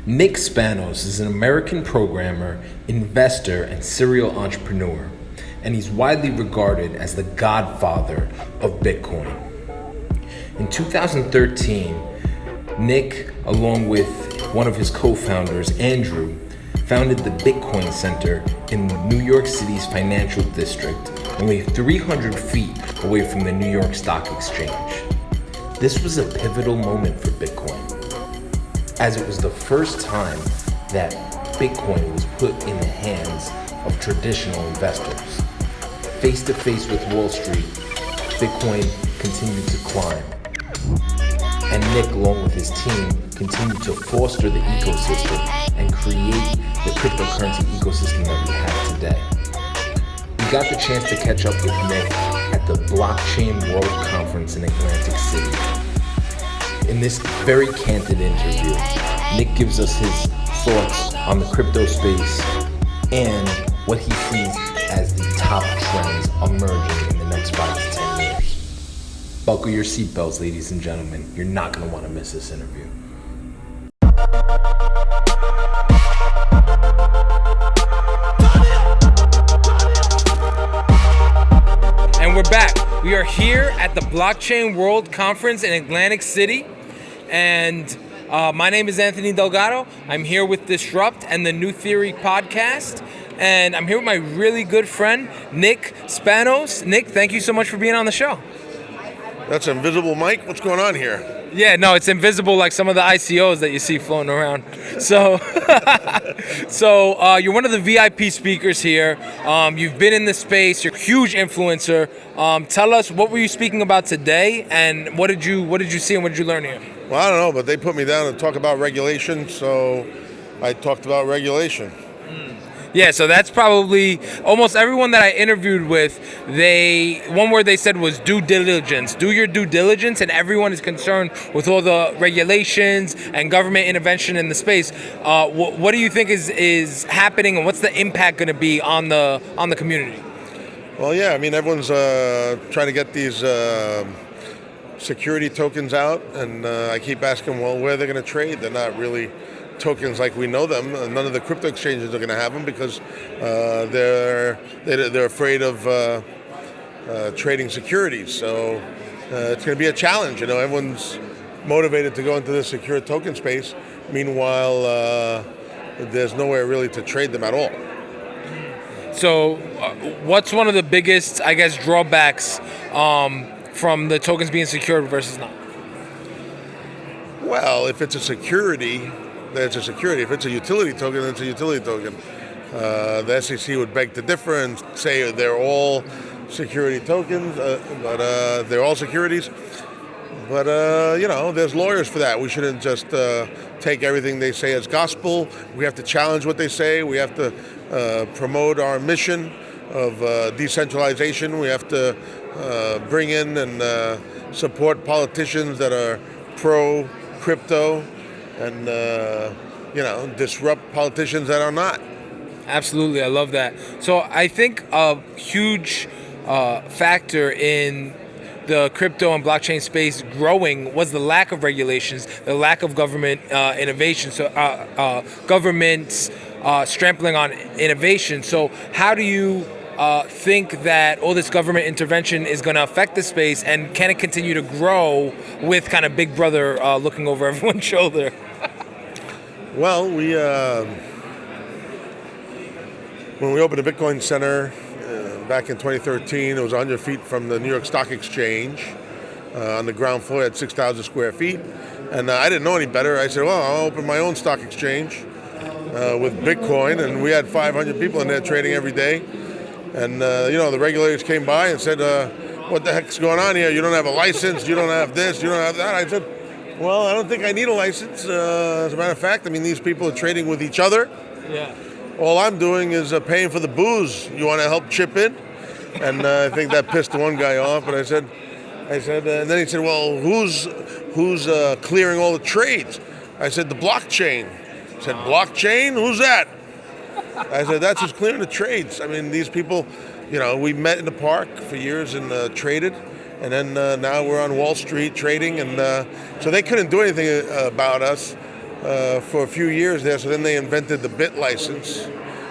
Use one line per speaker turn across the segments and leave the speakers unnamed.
Nick Spanos is an American programmer, investor, and serial entrepreneur, and he's widely regarded as the godfather of Bitcoin. In 2013, Nick, along with one of his co-founders, Andrew, founded the Bitcoin Center in New York City's financial district, only 300 feet away from the New York Stock Exchange. This was a pivotal moment for Bitcoin, as it was the first time that Bitcoin was put in the hands of traditional investors. Face to face with Wall Street, Bitcoin continued to climb. And Nick, along with his team, continued to foster the ecosystem and create the cryptocurrency ecosystem that we have today. We got the chance to catch up with Nick at the Blockchain World Conference in Atlantic City. In this very candid interview, Nick gives us his thoughts on the crypto space and what he sees as the top trends emerging in the next 5 to 10 years. Buckle your seatbelts, ladies and gentlemen. You're not going to want to miss this interview. And we're back. We are here at the Blockchain World Conference in Atlantic City. And my name is Anthony Delgado. I'm here with Disrupt and the New Theory podcast. And I'm here with my really good friend, Nick Spanos. Nick, thank you so much for being on the show.
That's invisible mic? What's going on here?
Yeah, no, it's invisible like some of the ICOs that you see floating around. So, you're one of the VIP speakers here. You've been in the space. You're a huge influencer. Tell us, what were you speaking about today, and what did you see and what did you learn here?
Well, I don't know, but they put me down to talk about regulation, so I talked about regulation.
Yeah, so that's probably almost everyone that I interviewed with, one word they said was due diligence. Do your due diligence, and everyone is concerned with all the regulations and government intervention in the space. What do you think is happening, and what's the impact going to be on the community?
Well, yeah, I mean, everyone's trying to get these security tokens out, and I keep asking, well, where are they going to trade? They're not really tokens like we know them. None of the crypto exchanges are going to have them because they're afraid of trading securities. So it's going to be a challenge. You know, everyone's motivated to go into the secure token space. Meanwhile, there's nowhere really to trade them at all.
So, what's one of the biggest, I guess, drawbacks from the tokens being secured versus not?
Well, if it's a security, then it's a security. If it's a utility token, then it's a utility token. The SEC would beg to differ and say they're all security tokens, but they're all securities. But, there's lawyers for that. We shouldn't just take everything they say as gospel. We have to challenge what they say. We have to promote our mission of decentralization. We have to bring in and support politicians that are pro-crypto and, disrupt politicians that are not.
Absolutely, I love that. So I think a huge factor in the crypto and blockchain space growing was the lack of regulations, the lack of government innovation, so governments trampling on innovation. So how do you think that all this government intervention is going to affect the space, and can it continue to grow with kind of Big Brother looking over everyone's shoulder?
Well, when we opened the Bitcoin Center back in 2013, it was 100 feet from the New York Stock Exchange on the ground floor at 6,000 square feet. And I didn't know any better. I said, well, I'll open my own stock exchange with Bitcoin. And we had 500 people in there trading every day. And, the regulators came by and said, what the heck's going on here? You don't have a license. You don't have this. You don't have that. I said, well, I don't think I need a license. As a matter of fact, I mean, these people are trading with each other.
Yeah.
All I'm doing is paying for the booze. You want to help chip in? And I think that pissed one guy off. But I said, and then he said, well, who's clearing all the trades? I said, the blockchain. He said, blockchain? Who's that? I said, that's who's clearing the trades. I mean, these people, we met in the park for years and traded. And then now we're on Wall Street trading. And so they couldn't do anything about us. for a few years there. So then they invented the bit license.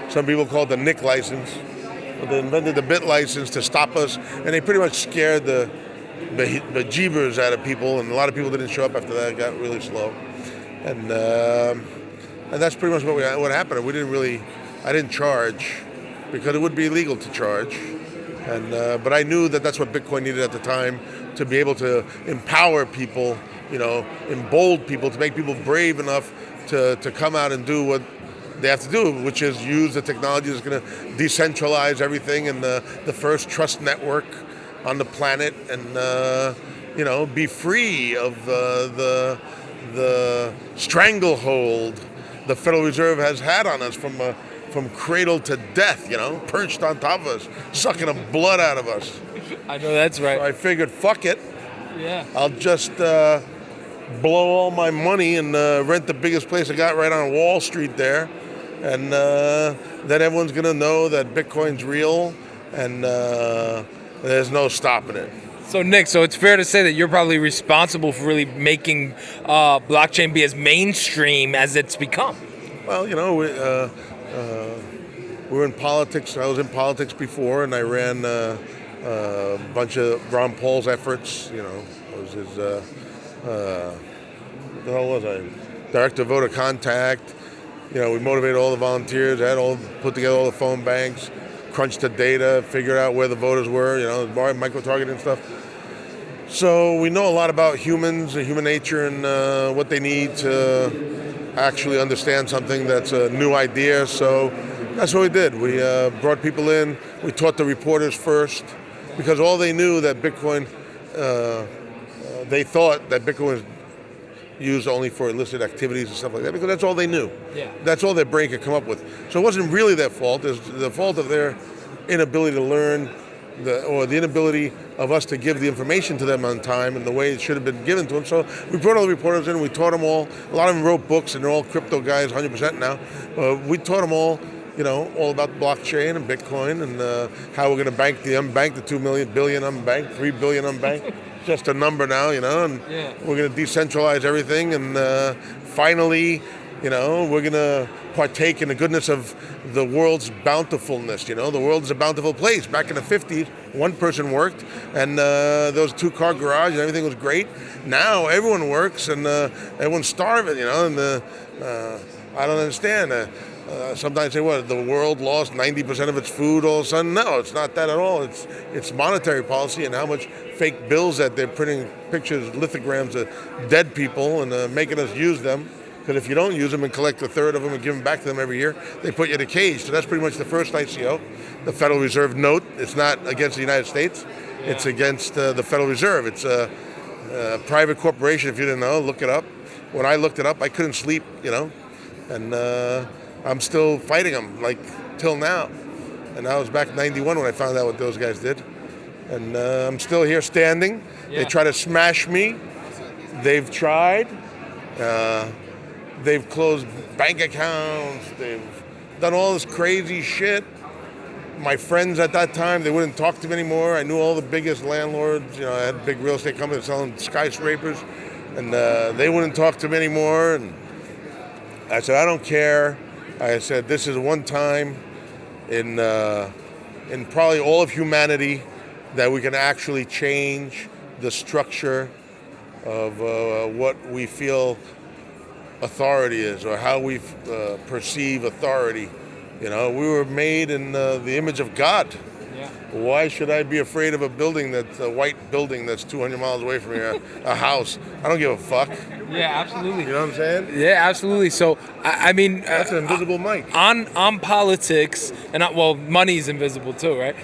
Some people call it the NIC license. But they invented the bit license to stop us, and they pretty much scared the bejeebers out of people, and a lot of people didn't show up after that. It got really slow. And that's pretty much what happened. I didn't charge because it would be illegal to charge. But I knew that that's what Bitcoin needed at the time, to be able to empower people, embolden people, to make people brave enough to come out and do what they have to do, which is use the technology that's going to decentralize everything, and the first trust network on the planet, and be free of the stranglehold the Federal Reserve has had on us from cradle to death, perched on top of us, sucking the blood out of us.
I know that's right.
So I figured, fuck it.
Yeah.
I'll just blow all my money and rent the biggest place I got right on Wall Street there. And then everyone's going to know that Bitcoin's real, and there's no stopping it.
So Nick, it's fair to say that you're probably responsible for really making blockchain be as mainstream as it's become.
Well, we're in politics. I was in politics before, and I ran a bunch of Ron Paul's efforts. I was his, what the hell was I? Director of Voter Contact. We motivated all the volunteers. Put together all the phone banks, crunched the data, figured out where the voters were, micro-targeting and stuff. So we know a lot about humans and human nature, and what they need to actually understand something that's a new idea. So that's what we did. We brought people in. We taught the reporters first, because all they knew that Bitcoin, they thought that Bitcoin was used only for illicit activities and stuff like that, because that's all they knew.
Yeah.
That's all their brain could come up with. So it wasn't really their fault. It's the fault of their inability to learn, or the inability of us to give the information to them on time and the way it should have been given to them. So we brought all the reporters in, we taught them all. A lot of them wrote books, and they're all crypto guys 100% now. We taught them all, all about blockchain and Bitcoin, and how we're going to bank the unbanked, the 2 billion unbanked, 3 billion unbanked. Just a number now, and we're going to decentralize everything, and finally, we're going to partake in the goodness of the world's bountifulness. The world is a bountiful place. Back in the 50s, one person worked, and there was a 2-car garage, and everything was great. Now everyone works, and everyone's starving, and I don't understand. Sometimes say, what, the world lost 90% of its food all of a sudden? No, it's not that at all. It's monetary policy and how much fake bills that they're printing pictures, lithograms of dead people, and making us use them. Because if you don't use them and collect a third of them and give them back to them every year, they put you in a cage. So that's pretty much the first ICO, the Federal Reserve note. It's not against the United States. Yeah. It's against the Federal Reserve. It's a private corporation. If you didn't know, look it up. When I looked it up, I couldn't sleep, and I'm still fighting them, till now. And that was back in 91 when I found out what those guys did. And I'm still here standing. Yeah. They try to smash me. They've tried. They've closed bank accounts. They've done all this crazy shit. My friends at that time, they wouldn't talk to me anymore. I knew all the biggest landlords. I had a big real estate company selling skyscrapers. And they wouldn't talk to me anymore. And I said, I don't care. I said, this is one time in probably all of humanity that we can actually change the structure of what we feel authority is, or how we perceive authority. We were made in the image of God. Yeah. Why should I be afraid of a building that's a white building that's 200 miles away from here, a house? I don't give a fuck.
Yeah, absolutely.
You know what I'm saying?
Yeah, absolutely. So, I mean...
That's an invisible mic.
On politics, and money's invisible too, right?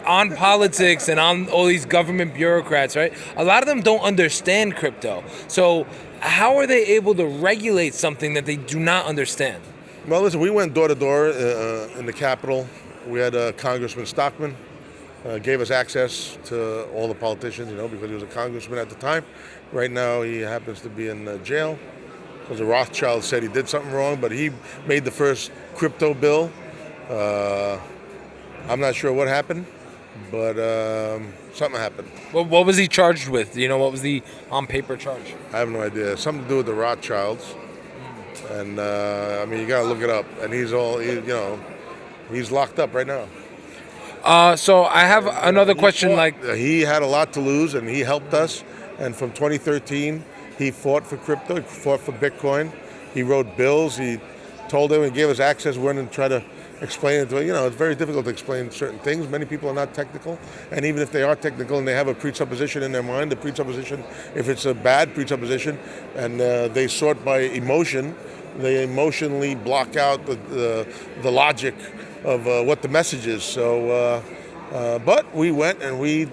On politics and on all these government bureaucrats, right? A lot of them don't understand crypto. So, how are they able to regulate something that they do not understand?
Well, listen, we went door to door in the Capitol. We had Congressman Stockman, gave us access to all the politicians, because he was a congressman at the time. Right now, he happens to be in jail because the Rothschild said he did something wrong, but he made the first crypto bill. I'm not sure what happened, but something happened.
Well, what was he charged with? What was the on-paper charge?
I have no idea. Something to do with the Rothschilds. And I mean, you gotta look it up. And he's locked up right now.
So I have another question. Like,
He had a lot to lose, and he helped us. And from 2013, he fought for crypto, he fought for Bitcoin. He wrote bills. He told them and gave us access. We went and tried to explain it to him. It's very difficult to explain certain things. Many people are not technical, and even if they are technical and they have a presupposition in their mind, the presupposition, if it's a bad presupposition, and they sort by emotion, they emotionally block out the logic of what the message is. So, but we went and we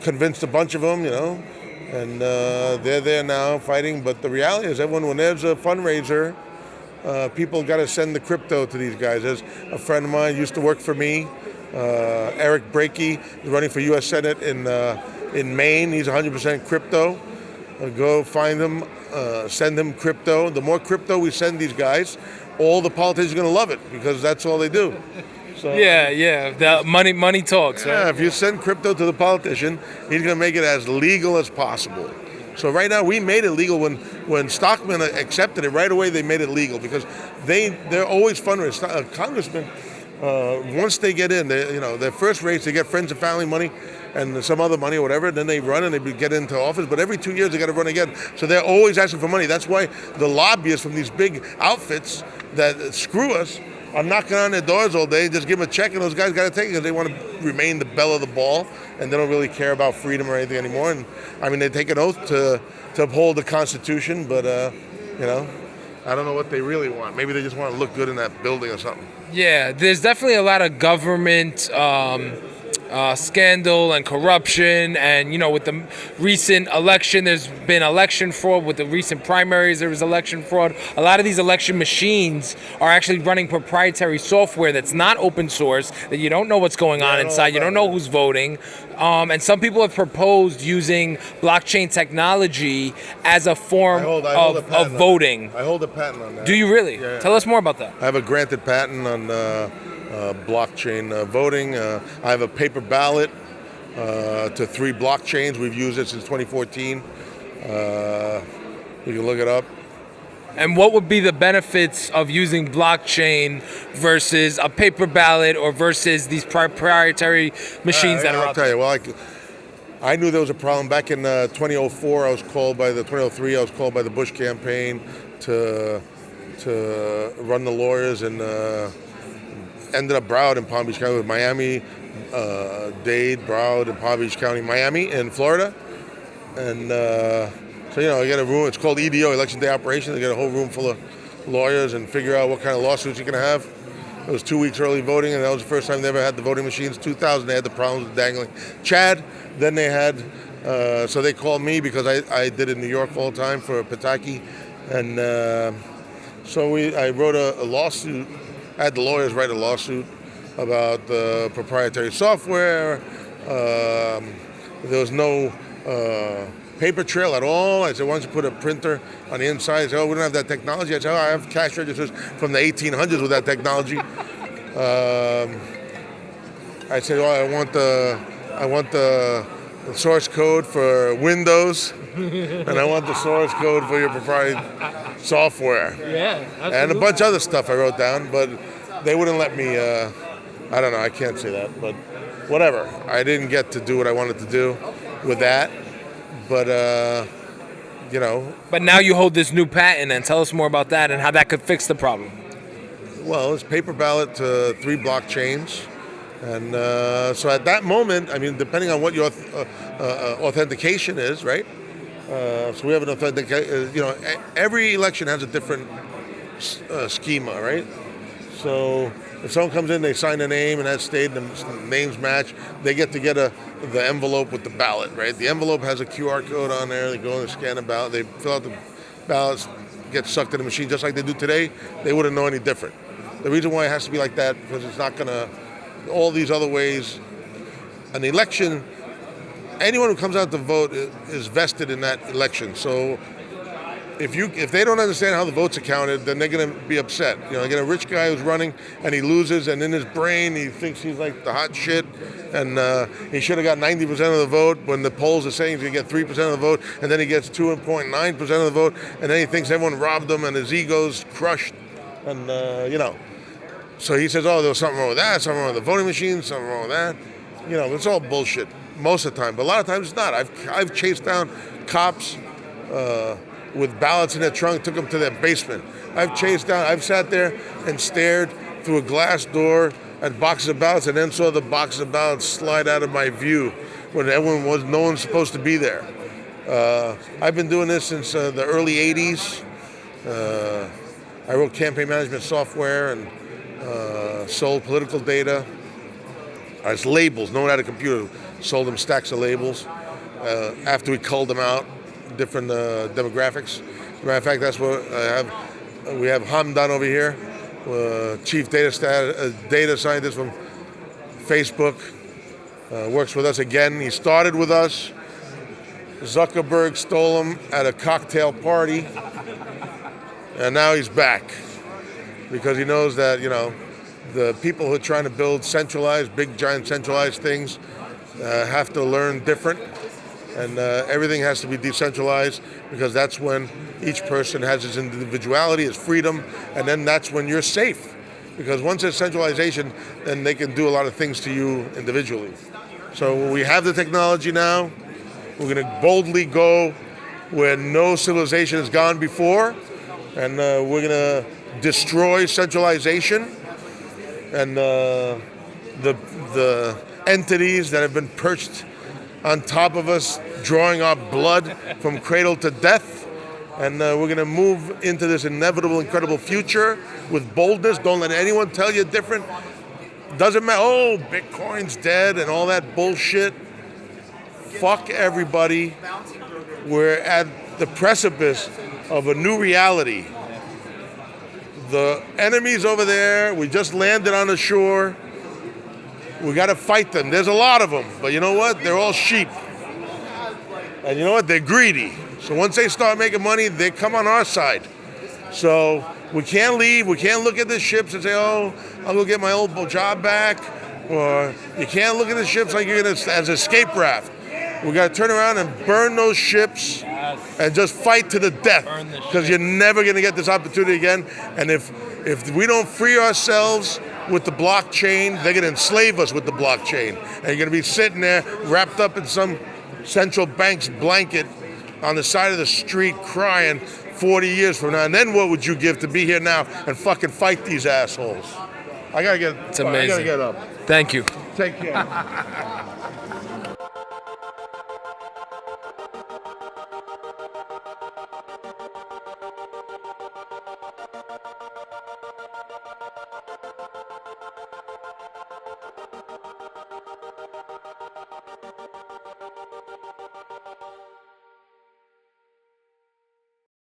convinced a bunch of them, and they're there now fighting. But the reality is, when there's a fundraiser, people got to send the crypto to these guys. There's a friend of mine used to work for me, Eric Brakey, running for U.S. Senate in Maine. He's 100% crypto. Go find him, send him crypto. The more crypto we send these guys, all the politicians are going to love it because that's all they do. So,
yeah, the money talks.
yeah,
Right?
if you send crypto to the politician, he's going to make it as legal as possible. So right now we made it legal when Stockman accepted it. Right away they made it legal because they're always fundraising. Congressmen, once they get in, their first race they get friends and family money and some other money or whatever. Then they run and they get into office. But every 2 years they got to run again. So they're always asking for money. That's why the lobbyists from these big outfits that screw us are knocking on their doors all day. Just give them a check, and those guys got to take it because they want to remain the belle of the ball, and they don't really care about freedom or anything anymore. And I mean, they take an oath to uphold the Constitution, but I don't know what they really want. Maybe they just want to look good in that building or something.
Yeah, there's definitely a lot of government scandal and corruption, and with the recent election, there's been election fraud. With the recent primaries, there was election fraud. A lot of these election machines are actually running proprietary software that's not open source, that you don't know what's going on inside. You don't know who's voting. And some people have proposed using blockchain technology as a form of voting.
I hold a patent on that.
Do you really?
Yeah.
Tell us more about that.
I have a granted patent on blockchain voting. I have a paper ballot to 3 blockchains. We've used it since 2014. You can look it up.
And what would be the benefits of using blockchain versus a paper ballot or versus these proprietary machines that are
I'll
out
tell
there?
you. Well, I knew there was a problem back in 2004. 2003. I was called by the Bush campaign to run the lawyers, and ended up Broward in Palm Beach County with Miami, Dade, Broward, and Palm Beach County, Miami, in Florida, and. So, I get a room, it's called EDO, Election Day Operations. I get a whole room full of lawyers and figure out what kind of lawsuits you can have. It was 2 weeks early voting, and that was the first time they ever had the voting machines. 2000, they had the problems with dangling Chad. Then they had, so they called me because I did it in New York all the time for Pataki. And so I wrote a lawsuit. I had the lawyers write a lawsuit about the proprietary software. There was no paper trail at all. I said, why don't you put a printer on the inside? I said, we don't have that technology. I said, I have cash registers from the 1800s with that technology. I said, I want the source code for Windows, and I want the source code for your proprietary software.
Yeah, absolutely.
And a bunch of other stuff I wrote down, but they wouldn't let me, I don't know, I can't say that, but whatever. I didn't get to do what I wanted to do with that. But,
But now you hold this new patent, and tell us more about that and how that could fix the problem.
Well, it's paper ballot to 3 blockchains. And so at that moment, I mean, depending on what your authentication is, right? So we have an authentication, every election has a different schema, right? So if someone comes in, they sign a name and that stayed, the names match, they get the envelope with the ballot, right? The envelope has a QR code on there. They go and scan the ballot. They fill out the ballots, get sucked in the machine just like they do today. They wouldn't know any different. The reason why it has to be like that, because it's not going to, all these other ways, an election, anyone who comes out to vote is vested in that election. So if they don't understand how the votes are counted, then they're going to be upset. You know, they get a rich guy who's running and he loses, and in his brain he thinks he's like the hot shit, and he should have got 90% of the vote when the polls are saying he's going to get 3% of the vote, and then he gets 2.9% of the vote, and then he thinks everyone robbed him and his ego's crushed, and you know. So he says, oh, there was something wrong with that, something wrong with the voting machine, something wrong with that. You know, it's all bullshit most of the time, but a lot of times it's not. I've chased down cops with ballots in their trunk, took them to their basement. I've sat there and stared through a glass door at boxes of ballots and then saw the boxes of ballots slide out of my view when no one's supposed to be there. I've been doing this since the early 80s. I wrote campaign management software and sold political data as labels. No one had a computer. Sold them stacks of labels after we culled them out, different demographics. As a matter of fact, that's what I have. We have Hamdan over here, chief data scientist from Facebook. Works with us again. He started with us. Zuckerberg stole him at a cocktail party, and now he's back because he knows that, you know, the people who are trying to build centralized, big, giant centralized things have to learn different, and everything has to be decentralized, because that's when each person has his individuality, his freedom, and then that's when you're safe. Because once there's centralization, then they can do a lot of things to you individually. So we have the technology now. We're going to boldly go where no civilization has gone before, and we're going to destroy centralization and the entities that have been perched on top of us, drawing our blood from cradle to death. And we're going to move into this inevitable, incredible future with boldness. Don't let anyone tell you different. Doesn't matter, oh, Bitcoin's dead and all that bullshit. Fuck everybody. We're at the precipice of a new reality. The enemies over there, we just landed on the shore. We got to fight them. There's a lot of them, but you know what? They're all sheep. And you know what? They're greedy. So once they start making money, they come on our side. So we can't leave. We can't look at the ships and say, oh, I'll go get my old job back. Or you can't look at the ships like you're going to as escape raft. We got to turn around and burn those ships and just fight to the death, because you're never going to get this opportunity again. And if we don't free ourselves with the blockchain, they're going to enslave us with the blockchain. And you're going to be sitting there wrapped up in some central bank's blanket on the side of the street crying 40 years from now. And then what would you give to be here now and fucking fight these assholes? I got to get
It's amazing.
I got to get up.
Thank you.
Take care.